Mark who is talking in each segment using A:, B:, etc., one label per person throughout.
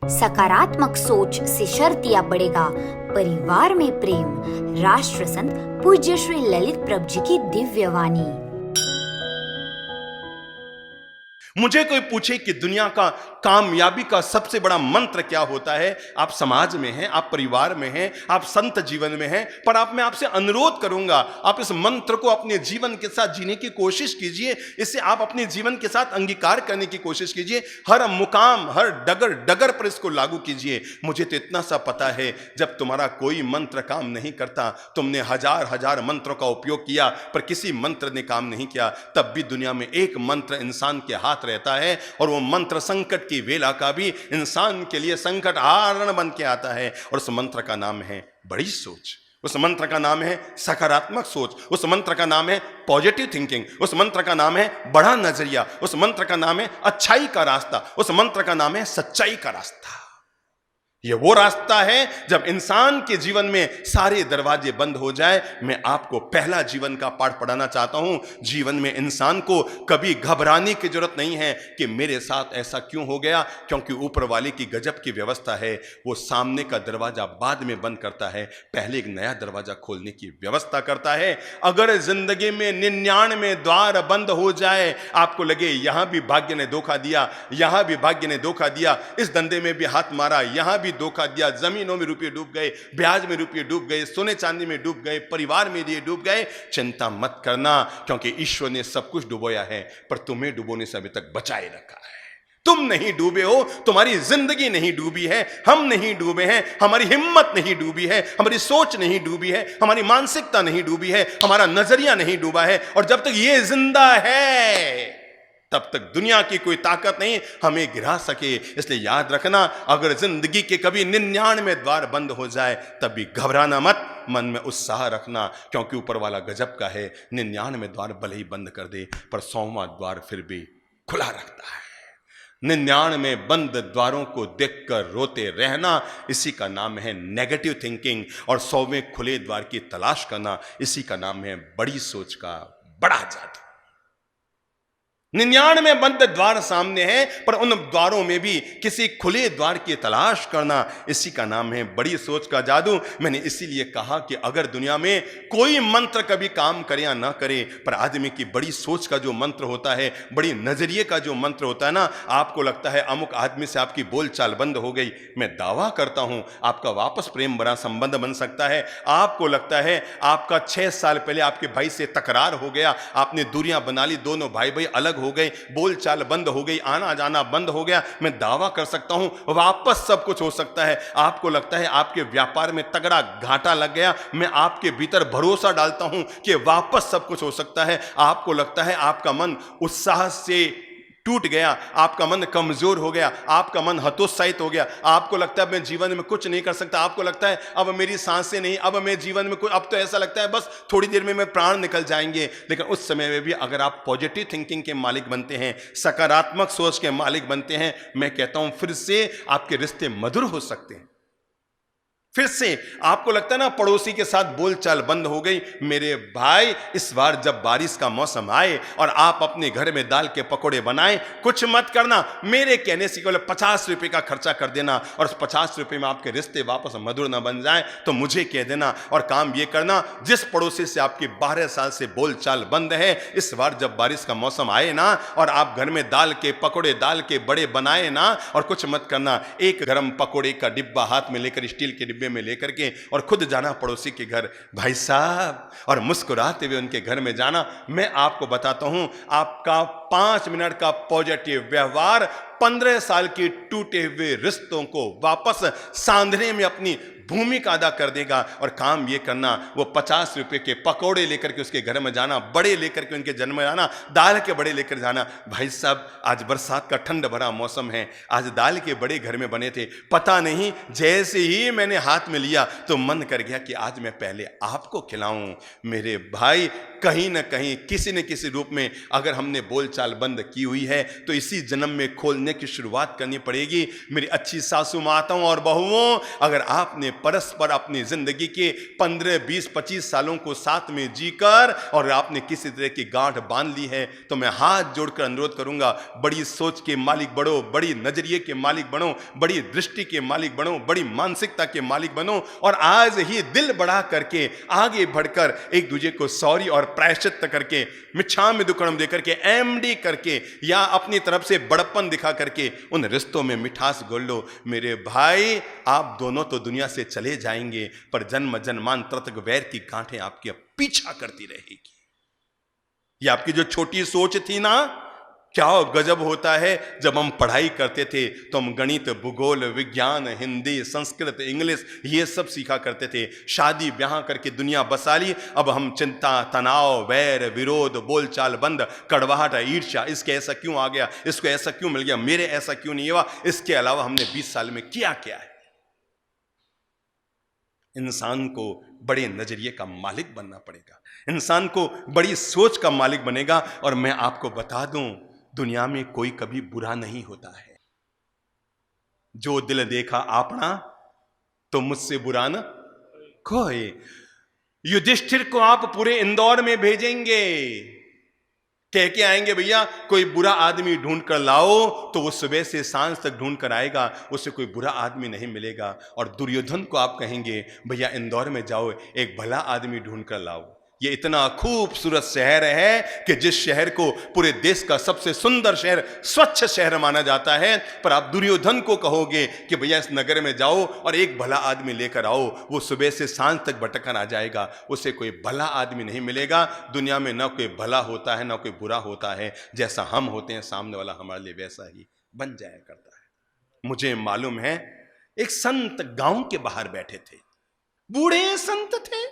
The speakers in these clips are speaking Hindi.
A: सकारात्मक सोच से शर्तिया बढ़ेगा परिवार में प्रेम। राष्ट्र संत पूज्य श्री ललित प्रभु जी की दिव्य वाणी।
B: मुझे कोई पूछे कि दुनिया का कामयाबी का सबसे बड़ा मंत्र क्या होता है, आप समाज में हैं, आप परिवार में हैं, आप संत जीवन में हैं, पर मैं आपसे अनुरोध करूंगा, आप इस मंत्र को अपने जीवन के साथ जीने की कोशिश कीजिए, इसे आप अपने जीवन के साथ अंगीकार करने की कोशिश कीजिए, हर मुकाम, हर डगर डगर पर इसको लागू कीजिए। मुझे तो इतना सा पता है, जब तुम्हारा कोई मंत्र काम नहीं करता, तुमने हजार हजार मंत्रों का उपयोग किया पर किसी मंत्र ने काम नहीं किया, तब भी दुनिया में एक मंत्र इंसान के हाथ रहता है, और वो मंत्र संकट की वेला का भी इंसान के लिए संकट हारण बन के आता है, और उस मंत्र का नाम है बड़ी सोच, उस मंत्र का नाम है सकारात्मक सोच, उस मंत्र का नाम है पॉजिटिव थिंकिंग, उस मंत्र का नाम है बड़ा नजरिया, उस मंत्र का नाम है अच्छाई का रास्ता, उस मंत्र का नाम है सच्चाई का रास्ता। ये वो रास्ता है जब इंसान के जीवन में सारे दरवाजे बंद हो जाए। मैं आपको पहला जीवन का पाठ पढ़ाना चाहता हूं। जीवन में इंसान को कभी घबराने की जरूरत नहीं है कि मेरे साथ ऐसा क्यों हो गया, क्योंकि ऊपर वाले की गजब की व्यवस्था है। वो सामने का दरवाजा बाद में बंद करता है, पहले एक नया दरवाजा खोलने की व्यवस्था करता है। अगर जिंदगी में 99 द्वार बंद हो जाए, आपको लगे यहां भी भाग्य ने धोखा दिया, यहां भी भाग्य ने धोखा दिया, इस धंधे में भी हाथ मारा, यहां भी धोखा दिया, जमीनों में रुपये डूब गए, ब्याज में रुपये डूब गए, सोने चांदी में डूब गए, परिवार में ये डूब गए, चिंता मत करना, क्योंकि ईश्वर ने सब कुछ डुबोया है, पर तुम्हें डुबोने से अभी तक बचाए रखा है। तुम नहीं डूबे हो, तुम्हारी जिंदगी नहीं डूबी है, हम नहीं डूबे हैं, हमारी हिम्मत नहीं डूबी है, हमारी सोच नहीं डूबी है, हमारी मानसिकता नहीं डूबी है, हमारा नजरिया नहीं डूबा है, और जब तक ये जिंदा है तब तक दुनिया की कोई ताकत नहीं हमें गिरा सके। इसलिए याद रखना, अगर जिंदगी के कभी 99 द्वार बंद हो जाए तब भी घबराना मत, मन में उत्साह रखना, क्योंकि ऊपर वाला गजब का है। 99 द्वार भले ही बंद कर दे पर 100वां द्वार फिर भी खुला रखता है। 99 बंद द्वारों को देखकर रोते रहना, इसी का नाम है नेगेटिव थिंकिंग, और 100वें खुले द्वार की तलाश करना, इसी का नाम है बड़ी सोच का बड़ा जादू। 99 बंद द्वार सामने हैं, पर उन द्वारों में भी किसी खुले द्वार की तलाश करना, इसी का नाम है बड़ी सोच का जादू। मैंने इसीलिए कहा कि अगर दुनिया में कोई मंत्र कभी काम करे या ना करे, पर आदमी की बड़ी सोच का जो मंत्र होता है, बड़ी नजरिए का जो मंत्र होता है ना, आपको लगता है अमुक आदमी से आपकी बोलचाल बंद हो गई, मैं दावा करता हूं आपका वापस प्रेम भरा संबंध बन सकता है। आपको लगता है आपका 6 साल पहले आपके भाई से तकरार हो गया, आपने दूरियां बना ली, दोनों भाई भाई अलग हो गए, बोलचाल बंद हो गई, आना जाना बंद हो गया, मैं दावा कर सकता हूं वापस सब कुछ हो सकता है। आपको लगता है आपके व्यापार में तगड़ा घाटा लग गया, मैं आपके भीतर भरोसा डालता हूं कि वापस सब कुछ हो सकता है। आपको लगता है आपका मन उत्साह से टूट गया, आपका मन कमजोर हो गया, आपका मन हतोत्साहित हो गया, आपको लगता है मैं जीवन में कुछ नहीं कर सकता, आपको लगता है अब मेरी सांसें नहीं, अब मैं जीवन में कुछ, अब तो ऐसा लगता है बस थोड़ी देर में मैं प्राण निकल जाएंगे। लेकिन उस समय में भी अगर आप पॉजिटिव थिंकिंग के मालिक बनते हैं, सकारात्मक सोच के मालिक बनते हैं, मैं कहता हूं फिर से आपके रिश्ते मधुर हो सकते हैं। फिर से आपको लगता है ना पड़ोसी के साथ बोलचाल बंद हो गई, मेरे भाई इस बार जब बारिश का मौसम आए और आप अपने घर में दाल के पकोड़े बनाएं, कुछ मत करना, मेरे कहने से केवल 50 रुपए का खर्चा कर देना, और उस 50 रुपए में आपके रिश्ते वापस मधुर ना बन जाए तो मुझे कह देना। और काम ये करना, जिस पड़ोसी से आपकी 12 साल से बोलचाल बंद है, इस बार जब बारिश का मौसम आए ना और आप घर में दाल के पकोड़े, दाल के बड़े बनाए ना, और कुछ मत करना, एक गर्म पकोड़े का डिब्बा हाथ में लेकर, स्टील के डिब्बे में लेकर के, और खुद जाना पड़ोसी के घर, भाई साहब, और मुस्कुराते हुए उनके घर में जाना। मैं आपको बताता हूं, आपका 5 मिनट का पॉजिटिव व्यवहार 15 साल के टूटे हुए रिश्तों को वापस सांधने में अपनी भूमिका अदा कर देगा। और काम ये करना, वो 50 रुपए के पकौड़े लेकर के उसके घर में जाना, बड़े लेकर के उनके जन्म में जाना, दाल के बड़े लेकर जाना। भाई साहब, आज बरसात का ठंड भरा मौसम है, आज दाल के बड़े घर में बने थे, पता नहीं जैसे ही मैंने हाथ में लिया तो मन कर गया कि आज मैं पहले आपको खिलाऊं। मेरे भाई, कहीं ना कहीं किसी न किसी रूप में अगर हमने बोलचाल बंद की हुई है तो इसी जन्म में खोलने की शुरुआत करनी पड़ेगी। मेरी अच्छी सासू माताओं और बहुओं, अगर आपने परस्पर अपनी जिंदगी के 15, 20, 25 सालों को साथ में जीकर और आपने किसी तरह की गांठ बांध ली है, तो मैं हाथ जोड़कर अनुरोध करूंगा, बड़ी सोच के मालिक बनो, बड़ी नजरिए के मालिक बनो, बड़ी दृष्टि के मालिक बनो, बड़ी मानसिकता के मालिक बनो और आज ही दिल बढ़ा करके आगे बढ़कर एक दूसरे को सॉरी और प्रायश्चित करके, मिच्छामि दुक्कडम देकर के, एमडी करके या अपनी तरफ से बड़प्पन दिखा करके उन रिश्तों में मिठास घोल लो। मेरे भाई, आप दोनों तो दुनिया से चले जाएंगे, पर जन्म जन्मांतर तक वैर की गांठें आपके पीछा करती रहेगी। ये आपकी जो छोटी सोच थी ना, क्या गजब होता है। जब हम पढ़ाई करते थे तो हम गणित, भूगोल, विज्ञान, हिंदी, संस्कृत, इंग्लिश ये सब सीखा करते थे। शादी ब्याह करके दुनिया बसा ली, अब हम चिंता, तनाव, वैर, विरोध, बोलचाल बंद, कड़वाहट, ईर्ष्या, इसके ऐसा क्यों आ गया, इसको ऐसा क्यों मिल गया, मेरे ऐसा क्यों नहीं हुआ। इसके अलावा हमने 20 साल में किया क्या है। इंसान को बड़े नजरिए का मालिक बनना पड़ेगा, इंसान को बड़ी सोच का मालिक बनेगा। और मैं आपको बता दूं, दुनिया में कोई कभी बुरा नहीं होता है। जो दिल देखा आपना, तो मुझसे बुरा न कोई। युधिष्ठिर को आप पूरे इंदौर में भेजेंगे, कह के आएंगे भैया कोई बुरा आदमी ढूंढ कर लाओ, तो वो सुबह से सांझ तक ढूंढ कर आएगा, उसे कोई बुरा आदमी नहीं मिलेगा। और दुर्योधन को आप कहेंगे भैया इंदौर में जाओ, एक भला आदमी ढूंढ कर लाओ। ये इतना खूबसूरत शहर है कि जिस शहर को पूरे देश का सबसे सुंदर शहर, स्वच्छ शहर माना जाता है, पर आप दुर्योधन को कहोगे कि भैया इस नगर में जाओ और एक भला आदमी लेकर आओ, वो सुबह से सांझ तक भटकन आ जाएगा, उसे कोई भला आदमी नहीं मिलेगा। दुनिया में ना कोई भला होता है ना कोई बुरा होता है, जैसा हम होते हैं सामने वाला हमारे लिए वैसा ही बन जाया करता है। मुझे मालूम है, एक संत गांव के बाहर बैठे थे, बूढ़े संत थे,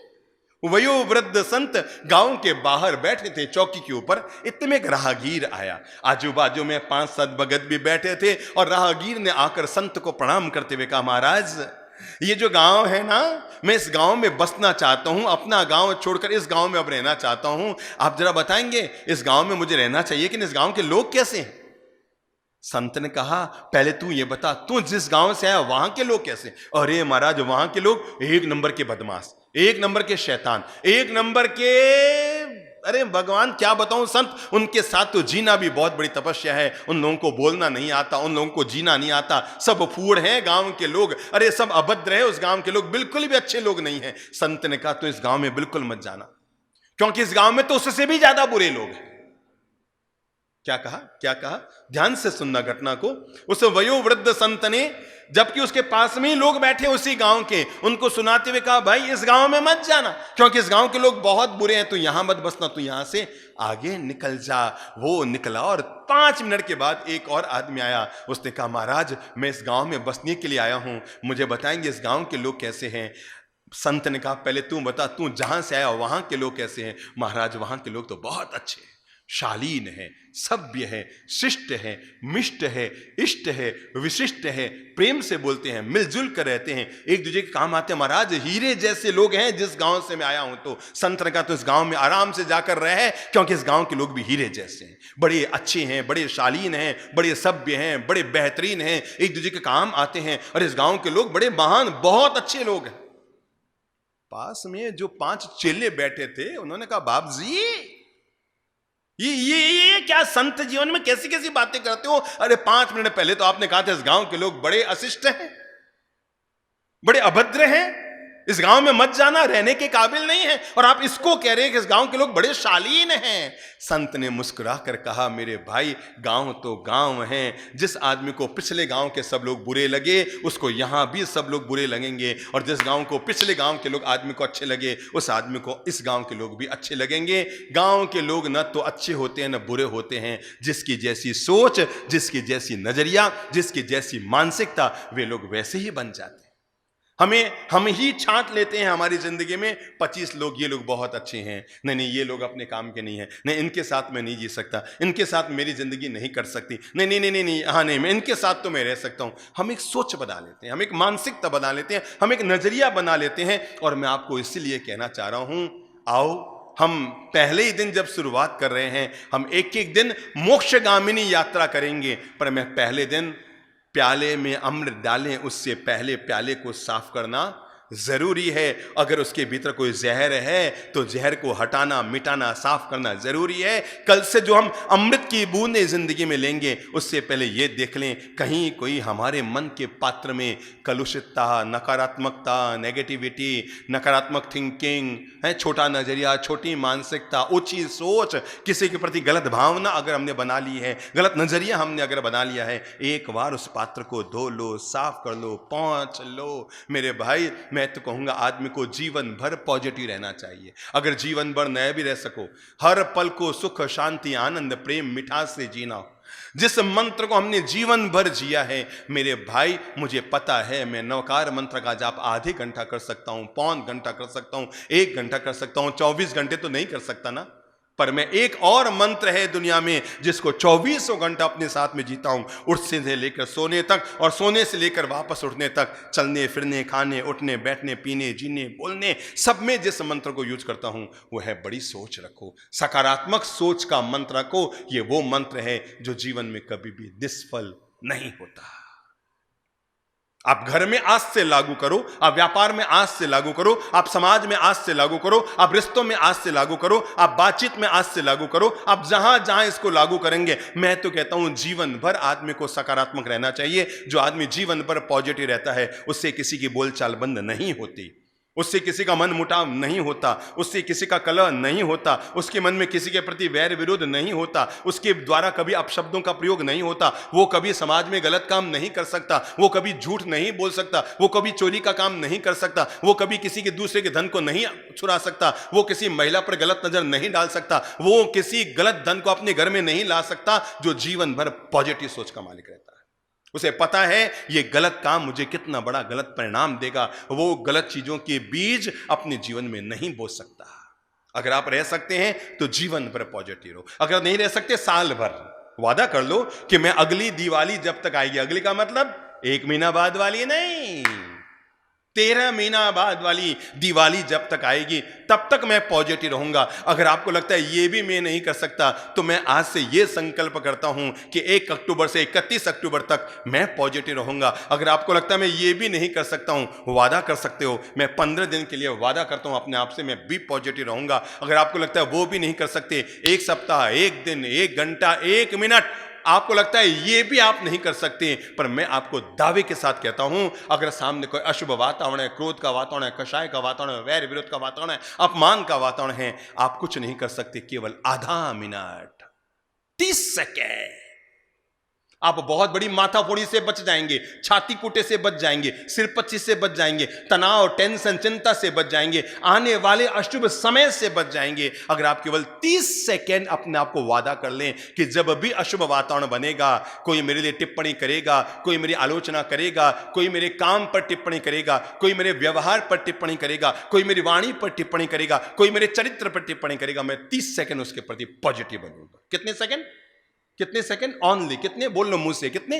B: वयोवृद्ध संत गांव के बाहर बैठे थे चौकी के ऊपर। इतने में एक राहगीर आया, आजू बाजू में 5-7 भगत भी बैठे थे और राहगीर ने आकर संत को प्रणाम करते हुए कहा, महाराज ये जो गांव है ना, मैं इस गांव में बसना चाहता हूं, अपना गांव छोड़कर इस गांव में अब रहना चाहता हूं। आप जरा बताएंगे इस गांव में मुझे रहना चाहिए कि इस गांव के लोग कैसे हैं। संत ने कहा, पहले तू ये बता, तू जिस गांव से आया वहां के लोग कैसे। अरे महाराज, वहां के लोग एक नंबर के बदमाश, एक नंबर के शैतान, एक नंबर के, अरे भगवान क्या बताऊं संत, उनके साथ तो जीना भी बहुत बड़ी तपस्या है। उन लोगों को बोलना नहीं आता, उन लोगों को जीना नहीं आता, सब फूड़ हैं गांव के लोग, अरे सब अभद्र है उस गांव के लोग, बिल्कुल भी अच्छे लोग नहीं हैं। संत ने कहा, तो इस गांव में बिल्कुल मत जाना, क्योंकि इस गांव में तो उससे भी ज्यादा बुरे लोग हैं। क्या कहा, क्या कहा, ध्यान से सुनना घटना को। उस वयोवृद्ध संत ने, जबकि उसके पास में ही लोग बैठे उसी गांव के, उनको सुनाते हुए कहा, भाई इस गांव में मत जाना, क्योंकि इस गांव के लोग बहुत बुरे हैं, तू यहां मत बसना, तू यहां से आगे निकल जा। वो निकला और 5 मिनट के बाद एक और आदमी आया। उसने कहा, महाराज मैं इस गांव में बसने के लिए आया हूं, मुझे बताएंगे इस गांव के लोग कैसे हैं। संत ने कहा, पहले तू बता, तू जहां से आया वहां के लोग कैसे हैं। महाराज वहां के लोग तो बहुत अच्छे हैं, शालीन है, सभ्य है, शिष्ट है, मिष्ट है, इष्ट है, विशिष्ट है, प्रेम से बोलते हैं, मिलजुल कर रहते हैं, एक दूसरे के काम आते हैं। महाराज हीरे जैसे लोग हैं जिस गांव से मैं आया हूं। तो संत ने कहा, तो इस गांव में आराम से जाकर रहे, क्योंकि इस गांव के लोग भी हीरे जैसे हैं, बड़े अच्छे हैं, बड़े शालीन हैं, बड़े सभ्य हैं, बड़े बेहतरीन हैं, एक दूसरे के काम आते हैं, और इस गांव के लोग बड़े महान, बहुत अच्छे लोग हैं। पास में जो 5 चेले बैठे थे, उन्होंने कहा, बाप जी ये क्या संत जीवन में कैसी कैसी बातें करते हो। अरे 5 मिनट पहले तो आपने कहा था इस गांव के लोग बड़े अशिष्ट हैं, बड़े अभद्र हैं, इस गांव में मत जाना, रहने के काबिल नहीं है, और आप इसको कह रहे हैं कि इस गांव के लोग बड़े शालीन हैं। संत ने मुस्कुरा कर कहा, मेरे भाई गांव तो गांव हैं, जिस आदमी को पिछले गांव के सब लोग बुरे लगे उसको यहां भी सब लोग बुरे लगेंगे, और जिस गांव को पिछले गांव के लोग आदमी को अच्छे लगे उस आदमी को इस गांव के लोग भी अच्छे लगेंगे। गांव के लोग न तो अच्छे होते हैं न बुरे होते हैं, जिसकी जैसी सोच, जिसकी जैसी नजरिया, जिसकी जैसी मानसिकता, वे लोग वैसे ही बन जाते हैं। हम ही छांट लेते हैं हमारी जिंदगी में, 25 लोग, ये लोग बहुत अच्छे हैं, नहीं ये लोग अपने काम के नहीं हैं, नहीं इनके साथ मैं नहीं जी सकता, इनके साथ मेरी जिंदगी नहीं कर सकती, नहीं हाँ नहीं मैं इनके साथ तो मैं रह सकता हूं। हम एक सोच बना लेते हैं, हम एक मानसिकता बना लेते हैं, हम एक नजरिया बना लेते हैं। और मैं आपको इसीलिए कहना चाह रहा हूं, आओ हम पहले ही दिन जब शुरुआत कर रहे हैं, हम एक एक दिन मोक्षगामिनी यात्रा करेंगे, पर मैं पहले दिन प्याले में अमृत डालें उससे पहले प्याले को साफ करना जरूरी है। अगर उसके भीतर कोई जहर है तो जहर को हटाना, मिटाना, साफ करना जरूरी है। कल से जो हम अमृत की बूंदें जिंदगी में लेंगे, उससे पहले ये देख लें कहीं कोई हमारे मन के पात्र में कलुषितता, नकारात्मकता, नेगेटिविटी, नकारात्मक थिंकिंग है, छोटा नजरिया, छोटी मानसिकता, ऊंची सोच, किसी के प्रति गलत भावना अगर हमने बना ली है, गलत नजरिया हमने अगर बना लिया है, एक बार उस पात्र को धो लो, साफ कर लो, पोंछ लो। मेरे भाई, मैं तो कहूंगा आदमी को जीवन भर पॉजिटिव रहना चाहिए। अगर जीवन भर नए भी रह सको, हर पल को सुख, शांति, आनंद, प्रेम, मिठास से जीना। जिस मंत्र को हमने जीवन भर जिया है मेरे भाई, मुझे पता है मैं नवकार मंत्र का जाप आधे घंटा कर सकता हूं, पौन घंटा कर सकता हूं, 1 घंटा कर सकता हूं, 24 घंटे तो नहीं कर सकता ना। पर मैं एक और मंत्र है दुनिया में जिसको 24 घंटा अपने साथ में जीता हूं, उठने से लेकर सोने तक और सोने से लेकर वापस उठने तक, चलने फिरने, खाने, उठने, बैठने, पीने, जीने, बोलने, सब में जिस मंत्र को यूज करता हूं वो है बड़ी सोच रखो, सकारात्मक सोच का मंत्र रखो। ये वो मंत्र है जो जीवन में कभी भी निष्फल नहीं होता। आप घर में आज से लागू करो, आप व्यापार में आज से लागू करो, आप समाज में आज से लागू करो, आप रिश्तों में आज से लागू करो, आप बातचीत में आज से लागू करो। आप जहां जहां इसको लागू करेंगे, मैं तो कहता हूं जीवन भर आदमी को सकारात्मक रहना चाहिए। जो आदमी जीवन भर पॉजिटिव रहता है उससे किसी की बोलचाल बंद नहीं होती, उससे किसी का मन मुटाव नहीं होता, उससे किसी का कलह नहीं होता, उसके मन में किसी के प्रति वैर विरोध नहीं होता, उसके द्वारा कभी अपशब्दों का प्रयोग नहीं होता, वो कभी समाज में गलत काम नहीं कर सकता, वो कभी झूठ नहीं बोल सकता, वो कभी चोरी का काम नहीं कर सकता, वो कभी किसी के दूसरे के धन को नहीं चुरा सकता, वो किसी महिला पर गलत नजर नहीं डाल सकता, वो किसी गलत धन को अपने घर में नहीं ला सकता। जो जीवन भर पॉजिटिव सोच का मालिक रहता है, उसे पता है ये गलत काम मुझे कितना बड़ा गलत परिणाम देगा, वो गलत चीजों के बीज अपने जीवन में नहीं बो सकता। अगर आप रह सकते हैं तो जीवन भर पॉजिटिव रहो, अगर नहीं रह सकते साल भर वादा कर लो कि मैं अगली दिवाली जब तक आएगी, अगली का मतलब 1 महीना बाद वाली नहीं, 13 महीना बाद वाली दिवाली जब तक आएगी तब तक मैं पॉजिटिव रहूंगा। अगर आपको लगता है ये भी मैं नहीं कर सकता, तो मैं आज से ये संकल्प करता हूं कि 1 अक्टूबर से 31 अक्टूबर तक मैं पॉजिटिव रहूंगा। अगर आपको लगता है मैं ये भी नहीं कर सकता हूं, वादा कर सकते हो, मैं 15 दिन के लिए वादा करता हूं अपने आप से मैं भी पॉजिटिव रहूंगा। अगर आपको लगता है वो भी नहीं कर सकते, 1 सप्ताह, 1 दिन, 1 घंटा, 1 मिनट आपको लगता है ये भी आप नहीं कर सकते, पर मैं आपको दावे के साथ कहता हूं, अगर सामने कोई अशुभ वातावरण है, क्रोध का वातावरण है, कषाय का वातावरण है, वैर विरोध का वातावरण है, अपमान का वातावरण है, आप कुछ नहीं कर सकते। केवल आधा मिनट, 30 सेकेंड आप बहुत बड़ी माथाफोड़ी से बच जाएंगे, छाती कूटे से बच जाएंगे, सिरपच्ची से बच जाएंगे, तनाव, टेंशन, चिंता से बच जाएंगे, आने वाले अशुभ समय से बच जाएंगे। अगर आप केवल 30 सेकेंड अपने आप को वादा कर लें कि जब भी अशुभ वातावरण बनेगा, कोई मेरे लिए टिप्पणी करेगा, कोई मेरी आलोचना करेगा, कोई मेरे काम पर टिप्पणी करेगा, कोई मेरे व्यवहार पर टिप्पणी करेगा, कोई मेरी वाणी पर टिप्पणी करेगा, कोई मेरे चरित्र पर टिप्पणी करेगा, मैं 30 सेकेंड उसके प्रति पॉजिटिव बनूंगा। कितने सेकेंड? कितने सेकंड? ऑनली कितने? बोल लो मुंह से, कितने?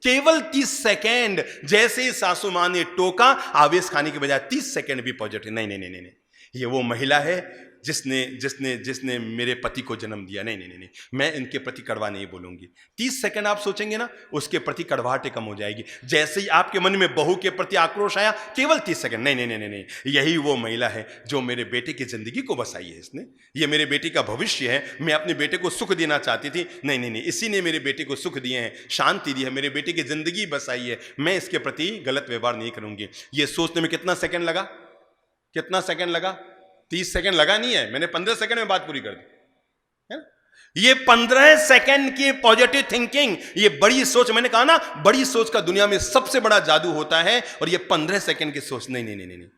B: केवल 30 सेकंड। जैसे ही सासू मां ने टोका, आवेश खाने के बजाय 30 सेकंड भी पॉजिटिव। नहीं नहीं नहीं नहीं, ये वो महिला है जिसने जिसने जिसने मेरे पति को जन्म दिया। नहीं नहीं नहीं, मैं इनके प्रति कड़वा नहीं बोलूंगी। 30 सेकंड आप सोचेंगे ना, उसके प्रति कड़वाहट कम हो जाएगी। जैसे ही आपके मन में बहू के प्रति आक्रोश आया, केवल 30 सेकंड, नहीं नहीं नहीं नहीं, यही वो महिला है जो मेरे बेटे की जिंदगी को बसाई है इसने, ये मेरे बेटे का भविष्य है, मैं अपने बेटे को सुख देना चाहती थी, नहीं नहीं नहीं, इसी ने मेरे बेटे को सुख दिए हैं, शांति दी है, मेरे बेटे की जिंदगी बसाई है, मैं इसके प्रति गलत व्यवहार नहीं करूंगी। ये सोचने में कितना सेकंड लगा? कितना सेकंड लगा? 30 सेकंड लगा नहीं है, मैंने 15 सेकंड में बात पूरी कर दी है ना? ये 15 सेकंड की पॉजिटिव थिंकिंग, ये बड़ी सोच, मैंने कहा ना बड़ी सोच का दुनिया में सबसे बड़ा जादू होता है। और ये 15 सेकंड की सोच, नहीं नहीं नहीं नहीं,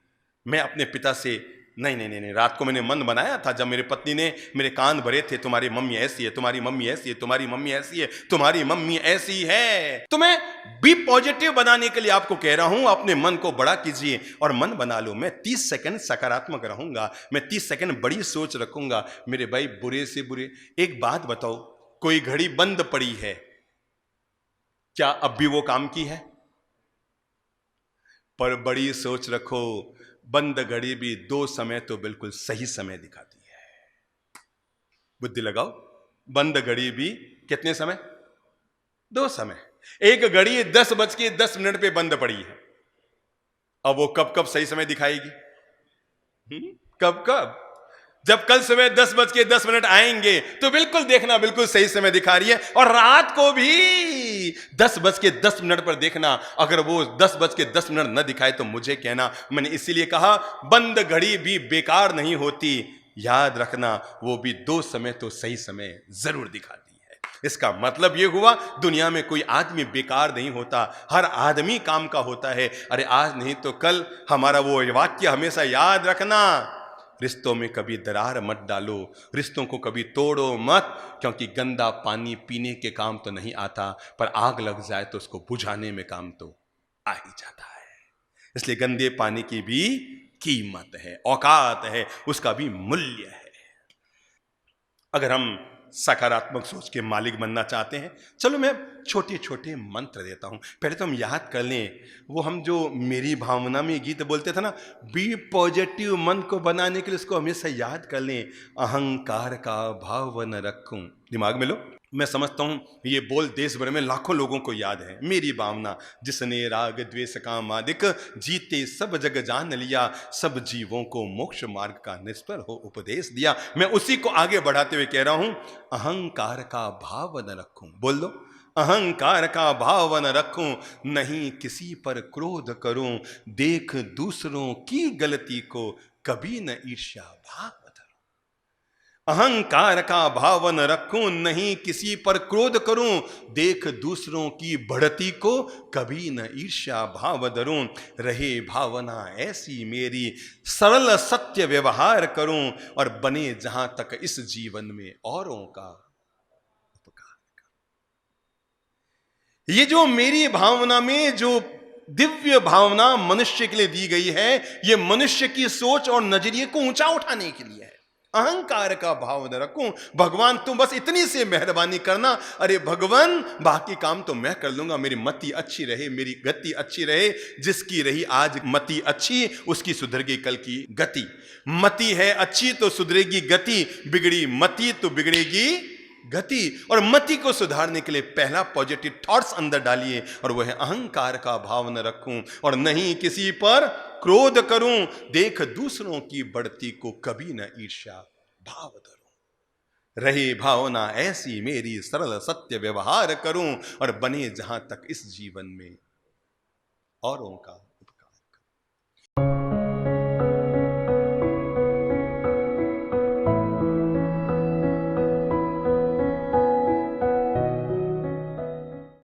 B: मैं अपने पिता से नहीं नहीं नहीं, रात को मैंने मन बनाया था जब मेरी पत्नी ने मेरे कान भरे थे, तुम्हारी मम्मी ऐसी है, तुम्हारी मम्मी ऐसी है, तुम्हारी मम्मी ऐसी है, तुम्हारी मम्मी ऐसी है। तो मैं बी पॉजिटिव बनाने के लिए आपको कह रहा हूं, अपने मन को बड़ा कीजिए और मन बना लो, मैं 30 सेकंड सकारात्मक रहूंगा, मैं 30 सेकंड बड़ी सोच रखूंगा। मेरे भाई, बुरे से बुरे एक बात बताओ, कोई घड़ी बंद पड़ी है, क्या अब भी वो काम की है? पर बड़ी सोच रखो, बंद घड़ी भी 2 समय तो बिल्कुल सही समय दिखाती है। बुद्धि लगाओ, बंद घड़ी भी कितने समय? 2 समय। एक घड़ी 10:10 पे बंद पड़ी है अब वो कब कब सही समय दिखाएगी? कब कब? जब कल सुबह 10:10 आएंगे तो बिल्कुल देखना, बिल्कुल सही समय दिखा रही है। और रात को भी 10:10 पर देखना। अगर वो 10:10 न दिखाए तो मुझे कहना। मैंने इसीलिए कहा बंद घड़ी भी बेकार नहीं होती, याद रखना वो भी 2 समय तो सही समय जरूर दिखाती है। इसका मतलब ये हुआ दुनिया में कोई आदमी बेकार नहीं होता, हर आदमी काम का होता है। अरे आज नहीं तो कल। हमारा वो वाक्य हमेशा याद रखना, रिश्तों में कभी दरार मत डालो, रिश्तों को कभी तोड़ो मत, क्योंकि गंदा पानी पीने के काम तो नहीं आता, पर आग लग जाए तो उसको बुझाने में काम तो आ ही जाता है। इसलिए गंदे पानी की भी कीमत है, औकात है, उसका भी मूल्य है। अगर हम सकारात्मक सोच के मालिक बनना चाहते हैं, चलो मैं छोटे छोटे मंत्र देता हूं। पहले तो हम याद कर लें वो हम जो मेरी भावना में गीत बोलते थे ना, बी पॉजिटिव मन को बनाने के लिए उसको हमेशा याद कर लें। अहंकार का भाव न रखूं, दिमाग में लो। मैं समझता हूं ये बोल देश भर में लाखों लोगों को याद है। मेरी भावना, जिसने राग द्वेष काम आदिक जीते सब जग जान लिया, सब जीवों को मोक्ष मार्ग का निष्फल हो उपदेश दिया। मैं उसी को आगे बढ़ाते हुए कह रहा हूं, अहंकार का भाव न रखूं। बोल दो, अहंकार का भाव न रखूं, नहीं किसी पर क्रोध करूं, देख दूसरों की गलती को कभी न ईर्ष्या भाव धरूं। अहंकार का भाव न रखूं, नहीं किसी पर क्रोध करूं, देख दूसरों की बढ़ती को कभी न ईर्ष्या भाव धरूं। रहे भावना ऐसी मेरी, सरल सत्य व्यवहार करूं, और बने जहां तक इस जीवन में औरों का उपकार करूं। ये जो मेरी भावना में जो दिव्य भावना मनुष्य के लिए दी गई है, ये मनुष्य की सोच और नजरिए को ऊंचा उठाने के लिए है। अहंकार का भाव न रखूं, भगवान तुम बस इतनी से मेहरबानी करना। अरे भगवान बाकी काम तो मैं कर लूंगा, मेरी मति अच्छी रहे, मेरी गति अच्छी रहे। जिसकी रही आज मति अच्छी, उसकी सुधरेगी कल की गति। मति है अच्छी तो सुधरेगी गति, बिगड़ी मति तो बिगड़ेगी गति। और मति को सुधारने के लिए पहला पॉजिटिव थॉट्स अंदर डालिए, और वह है अहंकार का भाव न रखूं, और नहीं किसी पर क्रोध करूं, देख दूसरों की बढ़ती को कभी न ईर्ष्या भाव धरूं। रहे भावना ऐसी मेरी, सरल सत्य व्यवहार करूं, और बने जहां तक इस जीवन में औरों का